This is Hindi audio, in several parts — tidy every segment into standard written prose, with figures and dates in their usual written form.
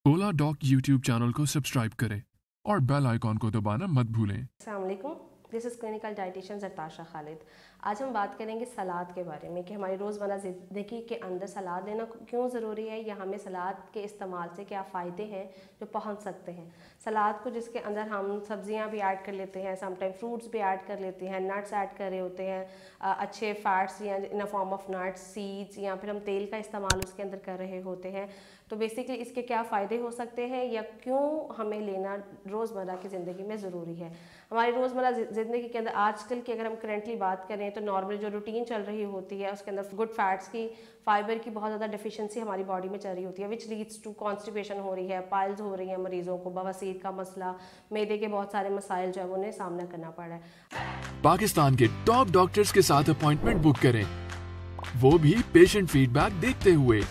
ओला डॉक यूट्यूब चैनल को सब्सक्राइब करें और बेल आइकॉन को दबाना मत भूलें। अस्सलाम वालेकुम, this is clinical dietitian Zartasha Khalid. आज हम बात करेंगे सलाद के बारे में कि हमारी रोज़मर्रा ज़िंदगी के अंदर सलाद लेना क्यों ज़रूरी है या हमें सलाद के इस्तेमाल से क्या फ़ायदे हैं जो पहुंच सकते हैं। सलाद को जिसके अंदर हम सब्जियां भी ऐड कर लेते हैं, समटाइम फ्रूट्स भी ऐड कर लेते हैं, नट्स ऐड कर रहे होते हैं, अच्छे फ़ैट्स या in a form of nuts, seeds, या फिर हम तेल का इस्तेमाल उसके अंदर कर रहे होते हैं। तो बेसिकली इसके क्या फ़ायदे हो सकते हैं या क्यों हमें लेना रोज़मर्रा की ज़िंदगी में ज़रूरी है। हमारी रोज़मर्रा ज़िंदगी के अंदर आजकल की अगर हम करंटली बात करें तो नॉर्मल जो रूटीन चल रही होती है उसके अंदर गुड फैट्स की, फाइबर की बहुत ज़्यादा डिफिशिएंसी हमारी बॉडी में चल रही होती है, विच लीड्स टू कॉन्स्टिपेशन हो रही है, पाइल्स हो रही है, मरीजों को बवासीर का मसला, मैदे के बहुत सारे मसाइल जो है उन्हें सामना करना पड़ रहा है। पाकिस्तान के टॉप डॉक्टर्स के साथ अपॉइंटमेंट बुक करें, वो भी पेशेंट फीडबैक देखते हुए।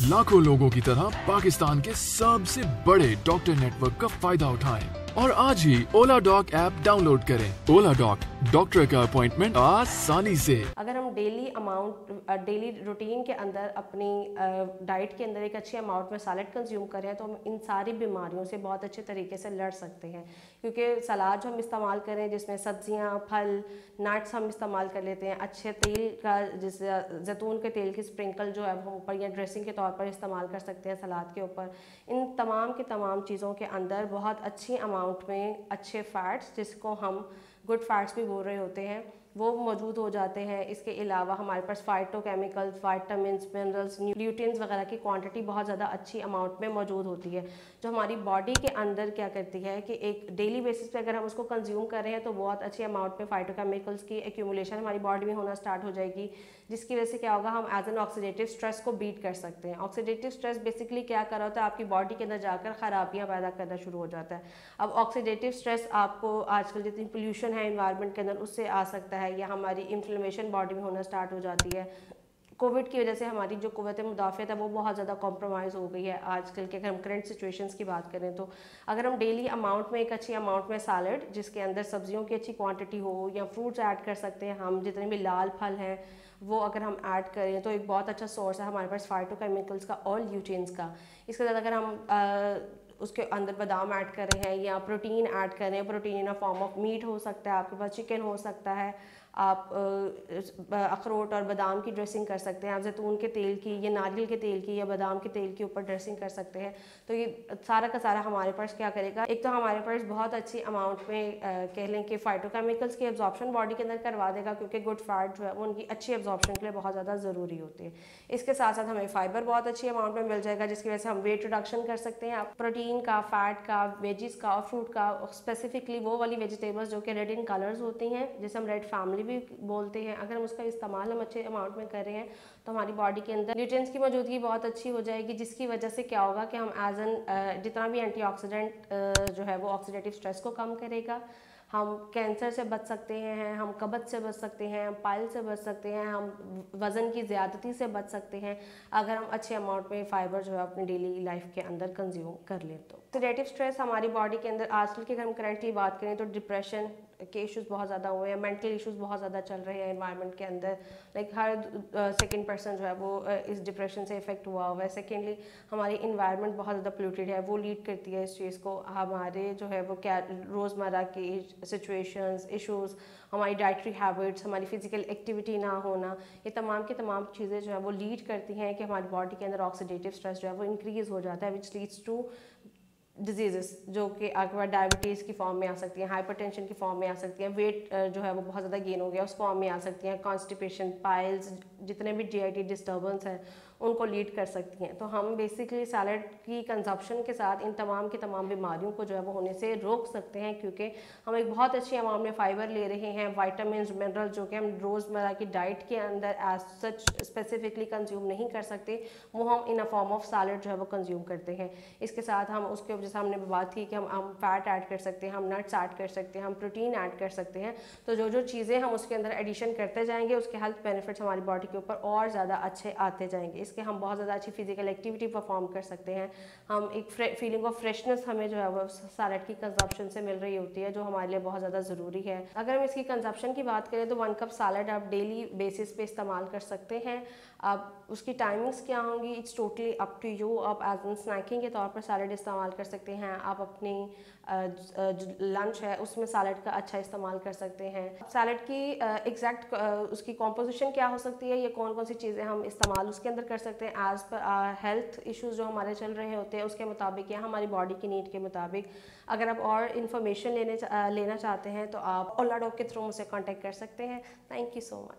लाखों लोगों की तरह पाकिस्तान के सबसे बड़े डॉक्टर नेटवर्क का फायदा उठाएं और आज ही ओला डॉक ऐप डाउनलोड करें। ओला डॉक, डॉक्टर का अपॉइंटमेंट आसानी से। अगर हम डेली रूटीन के अंदर अपनी डाइट के अंदर एक अच्छी अमाउंट में सलाद कंज्यूम करें तो हम इन सारी बीमारियों से बहुत अच्छे तरीके से लड़ सकते हैं, क्योंकि सलाद जो हम इस्तेमाल करें जिसमें सब्जियां, फल, नट्स हम इस्तेमाल कर लेते हैं, अच्छे तेल का जैसे जैतून के तेल की स्प्रिंकल जो है हम ऊपर या ड्रेसिंग के तौर पर इस्तेमाल कर सकते हैं सलाद के ऊपर। इन तमाम की तमाम चीज़ों के अंदर बहुत अच्छी अमाउंट में अच्छे फ़ैट्स, जिसको हम गुड फैट्स भी बोल रहे होते हैं, वो मौजूद हो जाते हैं। इसके अलावा हमारे पास फाइटोकेमिकल्स, वाइटामिन्स, मिनरल्स, न्यूट्रिएंट्स वगैरह की क्वांटिटी बहुत ज़्यादा अच्छी अमाउंट में मौजूद होती है, जो हमारी बॉडी के अंदर क्या करती है कि एक डेली बेसिस पे अगर हम उसको कंज्यूम कर रहे हैं तो बहुत अच्छी अमाउंट में फाइटोकेमिकल्स की एक्यूमुलेशन हमारी बॉडी में होना स्टार्ट हो जाएगी, जिसकी वजह से क्या होगा, हम एज एन ऑक्सीडेटिव स्ट्रेस को बीट कर सकते हैं। ऑक्सीडेटिव स्ट्रेस बेसिकली क्या कर रहा होता है, आपकी बॉडी के अंदर जाकर खराबियाँ पैदा करना शुरू हो जाता है। अब ऑक्सीडेटिव स्ट्रेस आपको आजकल जितनी पोल्यूशन है एनवायरनमेंट के अंदर उससे आ सकता है, या हमारी इन्फ्लेमेशन बॉडी में होना स्टार्ट हो जाती है। कोविड की वजह से हमारी जो क़ुव्वत मुदाफ़अत है वो बहुत ज़्यादा कॉम्प्रोमाइज़ हो गई है आजकल के। अगर हम करंट सिचुएशंस की बात करें तो अगर हम डेली अमाउंट में एक अच्छी अमाउंट में सैलड जिसके अंदर सब्जियों की अच्छी क्वांटिटी हो, या फ्रूट्स ऐड कर सकते हैं, हम जितने भी लाल फल हैं वो अगर हम ऐड करें तो एक बहुत अच्छा सोर्स है हमारे पास फाइटोकेमिकल्स का और ल्यूटेन्स का। इसके साथ अगर हम उसके अंदर बादाम ऐड कर रहे हैं या प्रोटीन ऐड कर रहे हैं, protein in a form of meat हो सकता है, आपके पास चिकन हो सकता है, आप अखरोट और बादाम की ड्रेसिंग कर सकते हैं, आप जैतून के तेल की या नारियल के तेल की या बादाम के तेल के ऊपर ड्रेसिंग कर सकते हैं। तो ये सारा का सारा हमारे पास क्या करेगा, एक तो हमारे पास बहुत अच्छी अमाउंट में कह लें कि फाइटोकेमिकल्स की एब्जॉर्प्शन बॉडी के अंदर करवा देगा, क्योंकि गुड फैट जो है वो उनकी अच्छी एब्जॉर्प्शन के लिए बहुत ज़्यादा ज़रूरी होती है। इसके साथ साथ हमें फाइबर बहुत अच्छी अमाउंट में मिल जाएगा, जिसकी वजह से हम वेट रिडक्शन कर सकते हैं। प्रोटीन का, फैट का, वेजिस का और फ्रूट का, स्पेसिफिकली वो वाली वेजिटेबल्स जो कि रेड इन कलर्स होती हैं, जिसे हम रेड फैमिली भी बोलते हैं, अगर हम उसका इस्तेमाल हम अच्छे अमाउंट में कर रहे हैं तो हमारी बॉडी के अंदर न्यूट्रिएंट्स की मौजूदगी बहुत अच्छी हो जाएगी, जिसकी वजह से क्या होगा कि हम एज एन जितना भी एंटीऑक्सीडेंट जो है वो ऑक्सीडेटिव स्ट्रेस को कम करेगा, हम कैंसर से बच सकते हैं, हम कब्ज से बच सकते हैं, हम पाइल से बच सकते हैं, हम वज़न की ज़्यादती से बच सकते हैं अगर हम अच्छे अमाउंट में फ़ाइबर जो है अपनी डेली लाइफ के अंदर कंज्यूम कर लें। तो ऑक्सीडेटिव स्ट्रेस हमारी बॉडी के अंदर आजकल की अगर हम करंटली बात करें तो डिप्रेशन के इश्यूज़ बहुत ज़्यादा हुए हैं, मेंटल इश्यूज़ बहुत ज़्यादा चल रहे हैं एनवायरनमेंट के अंदर। लाइक हर सेकंड पर्सन जो है वो इस डिप्रेशन से इफेक्ट हुआ हुआ है। सेकेंडली हमारी इन्वायरनमेंट बहुत ज़्यादा पोल्यूटेड है, वो लीड करती है इस चीज़ को। हमारे जो है वो क्या रोज़मर्रा की सिचुएशंस, इश्यूज़, हमारी डाइटरी हैबिट्स, हमारी फिजिकल एक्टिविटी ना होना, ये तमाम की तमाम चीज़ें जो है वो लीड करती हैं कि हमारी बॉडी के अंदर ऑक्सीडेटिव स्ट्रेस जो है वो इंक्रीज़ हो जाता है, विच लीड्स टू डिजीज़ जो कि आपके पास डायबिटीज़ की फॉर्म में आ सकती हैं, हाइपरटेंशन की फॉर्म में आ सकती हैं, वेट जो है वो बहुत ज़्यादा गेन हो गया उस फॉर्म में आ सकती हैं, कॉन्स्टिपेशन, पाइल्स, जितने भी जीआईटी डिस्टर्बेंस हैं उनको लीड कर सकती हैं। तो हम बेसिकली सैलड की कंजप्शन के साथ इन तमाम की तमाम बीमारियों को जो है वो होने से रोक सकते हैं, क्योंकि हम एक बहुत अच्छी अमाउंट में फाइबर ले रहे हैं, वाइटामिन, मिनरल जो कि हम रोज़मर्रा की डाइट के अंदर एज सच स्पेसिफिकली कंज्यूम नहीं कर सकते, वो हम इन अ फॉर्म ऑफ सैलड जो है वो कंज्यूम करते हैं। इसके साथ हम उसके जैसे हमने बात की कि हम फैट ऐड कर सकते हैं, हम नट्स ऐड कर सकते हैं, हम प्रोटीन ऐड कर सकते हैं। तो जो जो चीज़ें हम उसके अंदर एडिशन करते जाएंगे उसके हेल्थ बेनिफिट्स हमारी बॉडी के ऊपर और ज़्यादा अच्छे आते जाएंगे। इसके हम बहुत ज़्यादा अच्छी फिजिकल एक्टिविटी परफॉर्म कर सकते हैं। हम एक फीलिंग ऑफ फ्रेशनेस हमें जो है वो सैलड की कंजप्शन से मिल रही होती है, जो हमारे लिए बहुत ज़्यादा ज़रूरी है। अगर हम इसकी कंजप्शन की बात करें तो 1 कप सैलड आप डेली बेसिस पे इस्तेमाल कर सकते हैं। अब उसकी टाइमिंग्स क्या होंगी, it's totally up to you. आप एज एन स्नैकिंग के तौर पर सैलड इस्तेमाल कर सकते हैं। आप अपनी लंच है उसमें सैलड का अच्छा इस्तेमाल कर सकते हैं। सैलड की एग्जैक्ट उसकी कॉम्पोजिशन क्या हो सकती है, ये कौन कौन सी चीज़ें हम इस्तेमाल उसके अंदर कर सकते हैं एज़ पर हेल्थ इश्यूज़ जो हमारे चल रहे होते हैं उसके मुताबिक या हमारी बॉडी की नीड के मुताबिक। अगर आप और इन्फॉर्मेशन लेना चाहते हैं तो आप ओला डॉग के थ्रू मुझसे कॉन्टेक्ट कर सकते हैं। Thank you so much.